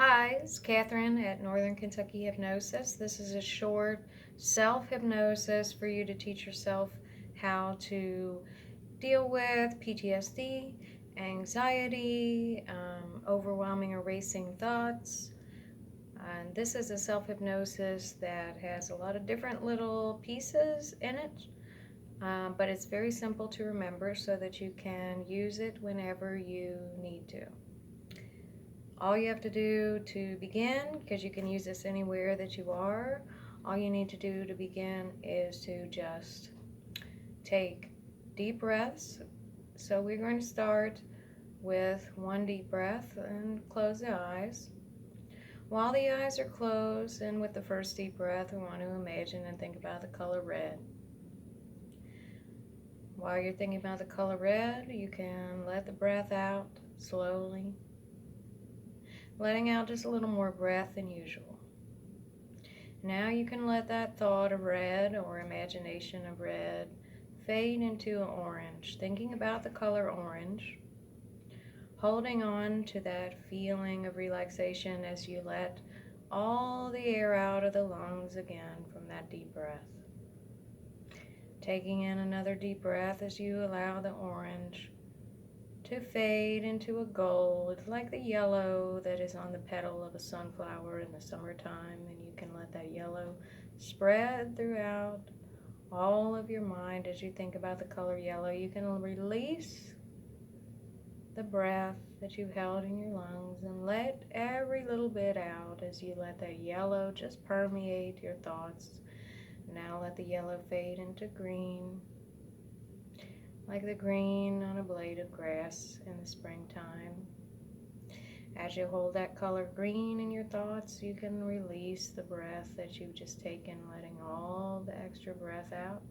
Hi, it's Catherine at Northern Kentucky Hypnosis. This is a short self-hypnosis for you to teach yourself how to deal with PTSD, anxiety, overwhelming or racing thoughts. And this is a self-hypnosis that has a lot of different little pieces in it, but it's very simple to remember so that you can use it whenever you need to. All you have to do to begin, because you can use this anywhere that you are, all you need to do to begin is to just take deep breaths. So we're going to start with one deep breath and close the eyes. While the eyes are closed, and with the first deep breath, we want to imagine and think about the color red. While you're thinking about the color red, you can let the breath out slowly, letting out just a little more breath than usual. Now you can let that thought of red or imagination of red fade into an orange, thinking about the color orange, holding on to that feeling of relaxation as you let all the air out of the lungs again from that deep breath. Taking in another deep breath as you allow the orange to fade into a gold, like the yellow that is on the petal of a sunflower in the summertime, and you can let that yellow spread throughout all of your mind as you think about the color yellow. You can release the breath that you've held in your lungs and let every little bit out as you let that yellow just permeate your thoughts. Now let the yellow fade into green, like the green on a blade of grass in the springtime. As you hold that color green in your thoughts, you can release the breath that you've just taken, letting all the extra breath out.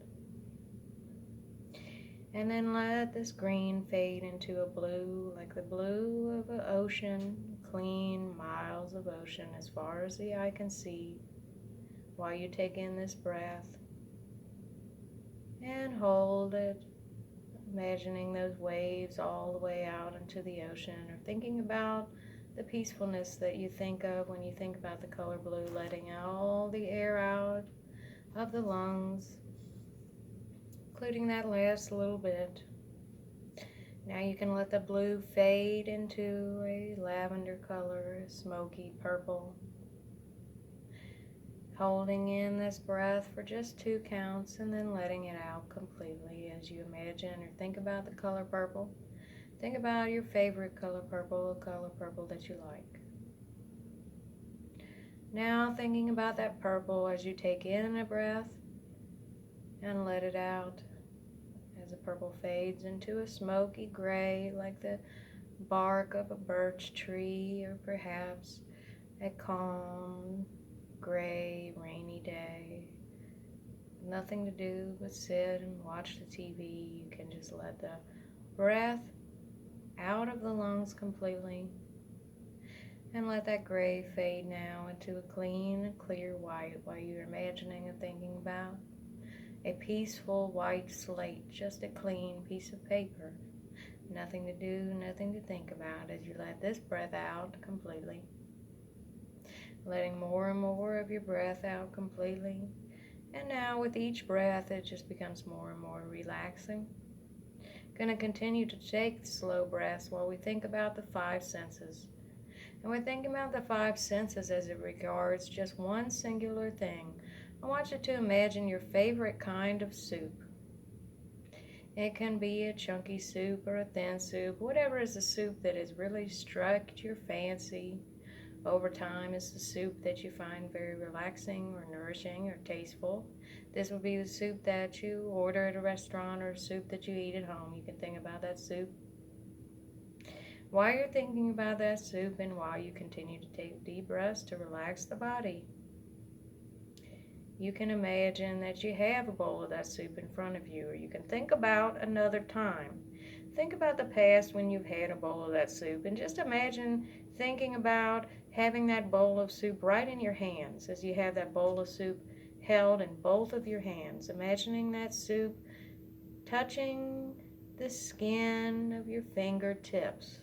And then let this green fade into a blue, like the blue of an ocean, clean miles of ocean as far as the eye can see, while you take in this breath and hold it, imagining those waves all the way out into the ocean, or thinking about the peacefulness that you think of when you think about the color blue, letting all the air out of the lungs, including that last little bit. Now you can let the blue fade into a lavender color, a smoky purple. Holding in this breath for just 2 counts and then letting it out completely as you imagine or think about the color purple. Think about your favorite color purple, a color purple that you like. Now thinking about that purple as you take in a breath and let it out as the purple fades into a smoky gray, like the bark of a birch tree, or perhaps a calm gray rainy day. Nothing to do but sit and watch the TV. You can just let the breath out of the lungs completely and let that gray fade now into a clean, clear white while you're imagining and thinking about a peaceful white slate, just a clean piece of paper. Nothing to do, nothing to think about as you let this breath out completely. Letting more and more of your breath out completely. And now with each breath, it just becomes more and more relaxing. Going to continue to take slow breaths while we think about the 5 senses. And we're thinking about the 5 senses as it regards just one singular thing. I want you to imagine your favorite kind of soup. It can be a chunky soup or a thin soup, whatever is the soup that has really struck your fancy over time. Is the soup that you find very relaxing or nourishing or tasteful. This would be the soup that you order at a restaurant or soup that you eat at home. You can think about that soup. While you're thinking about that soup and while you continue to take deep breaths to relax the body, you can imagine that you have a bowl of that soup in front of you, or you can think about another time. Think about the past when you've had a bowl of that soup, and just imagine thinking about having that bowl of soup right in your hands as you have that bowl of soup held in both of your hands. Imagining that soup touching the skin of your fingertips.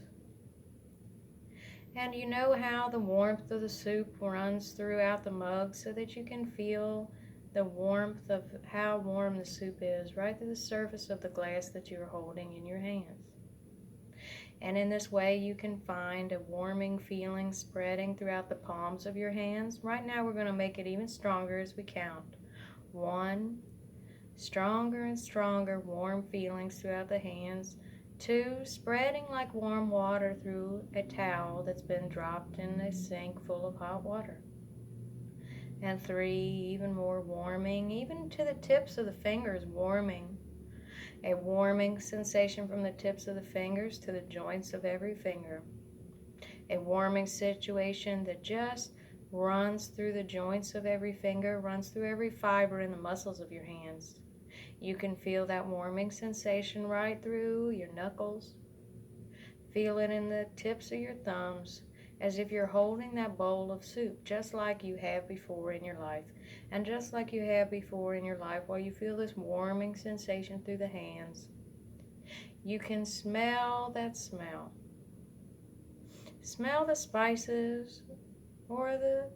And you know how the warmth of the soup runs throughout the mug so that you can feel the warmth of how warm the soup is right through the surface of the glass that you're holding in your hands. And in this way you can find a warming feeling spreading throughout the palms of your hands. Right now we're going to make it even stronger as we count. 1, stronger and stronger warm feelings throughout the hands. 2, spreading like warm water through a towel that's been dropped in a sink full of hot water. And 3, even more warming, even to the tips of the fingers, warming. A warming sensation from the tips of the fingers to the joints of every finger. A warming situation that just runs through the joints of every finger, runs through every fiber in the muscles of your hands. You can feel that warming sensation right through your knuckles. Feel it in the tips of your thumbs, as if you're holding that bowl of soup, just like you have before in your life. And just like you have before in your life, while you feel this warming sensation through the hands, you can smell that smell. Smell the spices or the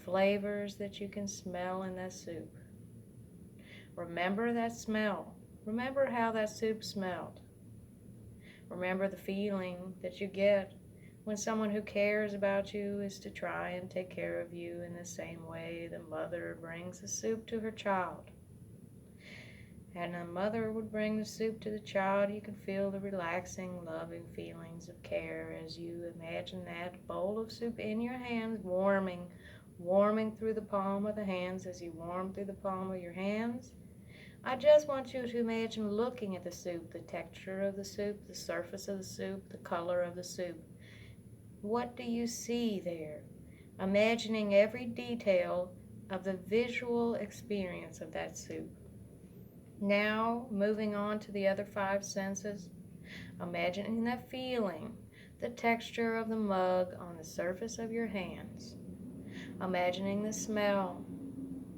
flavors that you can smell in that soup. Remember that smell. Remember how that soup smelled. Remember the feeling that you get when someone who cares about you is to try and take care of you in the same way the mother brings the soup to her child. And the mother would bring the soup to the child. You can feel the relaxing, loving feelings of care as you imagine that bowl of soup in your hands, warming through the palm of the hands. As you warm through the palm of your hands, I just want you to imagine looking at the soup, the texture of the soup, the surface of the soup, the color of the soup. What do you see there? Imagining every detail of the visual experience of that soup. Now, moving on to the other 5 senses, imagining that feeling, the texture of the mug on the surface of your hands. Imagining the smell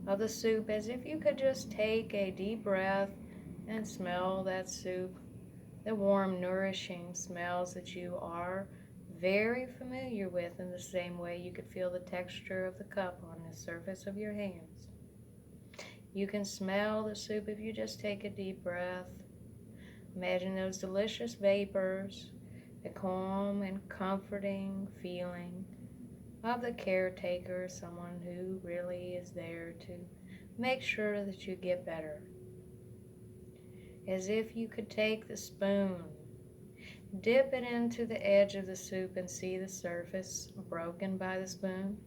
of the soup as if you could just take a deep breath and smell that soup, the warm, nourishing smells that you are very familiar with, in the same way you could feel the texture of the cup on the surface of your hands. You can smell the soup if you just take a deep breath. Imagine those delicious vapors, the calm and comforting feeling of the caretaker, someone who really is there to make sure that you get better. As if you could take the spoon, dip it into the edge of the soup and see the surface broken by the spoon.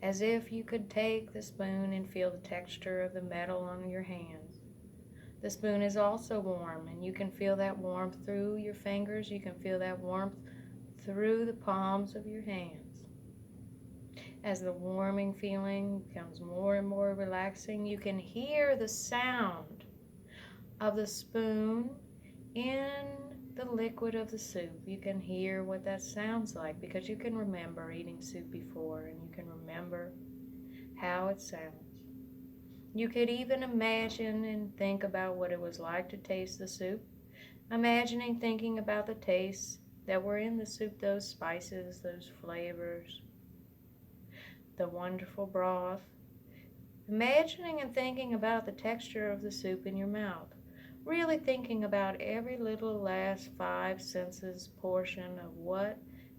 As if you could take the spoon and feel the texture of the metal on your hands. The spoon is also warm, and you can feel that warmth through your fingers. You can feel that warmth through the palms of your hands. As the warming feeling becomes more and more relaxing, you can hear the sound of the spoon in the liquid of the soup. You can hear what that sounds like because you can remember eating soup before, and you can remember how it sounds. You could even imagine and think about what it was like to taste the soup. Imagining thinking about the tastes that were in the soup, those spices, those flavors, the wonderful broth. Imagining and thinking about the texture of the soup in your mouth. Really thinking about every little last 5 senses portion of what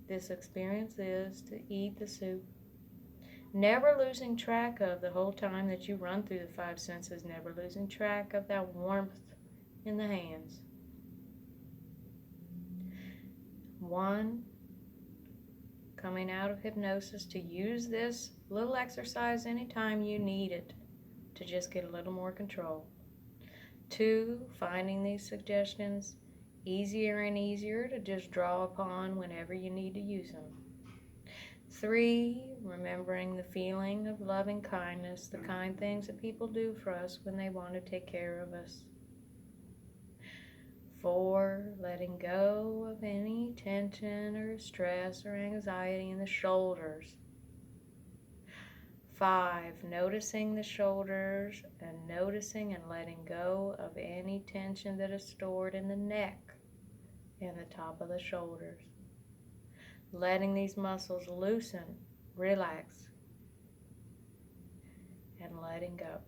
this experience is to eat the soup. Never losing track of the whole time that you run through the 5 senses, never losing track of that warmth in the hands. 1, coming out of hypnosis to use this little exercise anytime you need it to just get a little more control. 2, finding these suggestions easier and easier to just draw upon whenever you need to use them. 3, remembering the feeling of loving kindness, the kind things that people do for us when they want to take care of us. 4, letting go of any tension or stress or anxiety in the shoulders. 5, noticing the shoulders and noticing and letting go of any tension that is stored in the neck and the top of the shoulders. letting these muscles loosen, relax, and letting go.